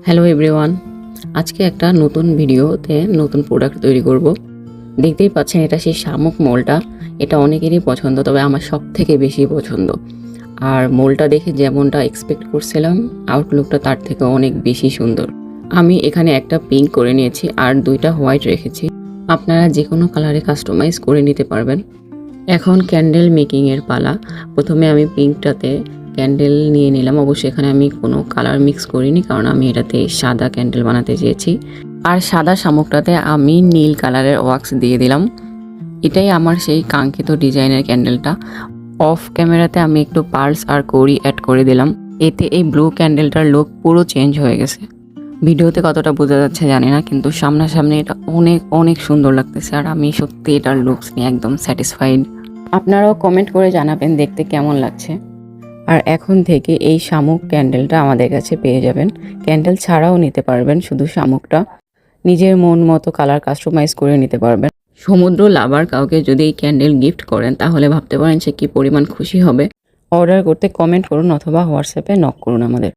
Hello everyone, আজকে একটা নতুন ভিডিওতে নতুন প্রোডাক্ট তৈরি করব। দেখতেই পাচ্ছেন এটা সেই শামুক মোলটা। এটা অনেকেরই পছন্দ, তবে আমার সব থেকে বেশি পছন্দ। আর মোলটা দেখে যেমনটা এক্সপেক্ট করছিলাম, আউটলুকটা তার থেকে অনেক বেশি সুন্দর। আমি এখানে একটা পিঙ্ক করে নিয়েছি আর দুইটা হোয়াইট রেখেছি। আপনারা যে কোনো কালারে কাস্টমাইজ করে নিতে পারবেন। এখন ক্যান্ডেল মেকিংয়ের পালা। প্রথমে আমি পিঙ্কটাতে ক্যান্ডেল নিয়ে নিলাম। অবশ্যই এখানে আমি কোনো কালার মিক্স করিনি, কারণ আমি এটাতে সাদা ক্যান্ডেল বানাতে চেয়েছি। আর সাদা শামুকটাতে আমি নীল কালারের ওয়াক্স দিয়ে দিলাম। এটাই আমার সেই কাঙ্ক্ষিত ডিজাইনের ক্যান্ডেলটা। অফ ক্যামেরাতে আমি একটু পার্লস আর কড়ি অ্যাড করে দিলাম। এতে এই ব্লু ক্যান্ডেলটার লুক পুরো চেঞ্জ হয়ে গেছে। ভিডিওতে কতটা বোঝা যাচ্ছে জানি না, কিন্তু সামনাসামনি এটা অনেক অনেক সুন্দর লাগতেছে। আর আমি সত্যি এটার লুকস নিয়ে একদম স্যাটিসফাইড। আপনারাও কমেন্ট করে জানাবেন দেখতে কেমন লাগছে। আর এখন থেকে এই শামুক ক্যান্ডেলটা আমাদের কাছে পেয়ে যাবেন। ক্যান্ডেল ছাড়াও নিতে পারবেন, শুধু শামুকটা নিজের মন মতো কালার কাস্টমাইজ করে নিতে পারবেন। সমুদ্র লাভার কাউকে যদি এই ক্যান্ডেল গিফট করেন, তাহলে ভাবতে পারেন সে কি পরিমাণ খুশি হবে। অর্ডার করতে কমেন্ট করুন অথবা হোয়াটসঅ্যাপে নক করুন আমাদের।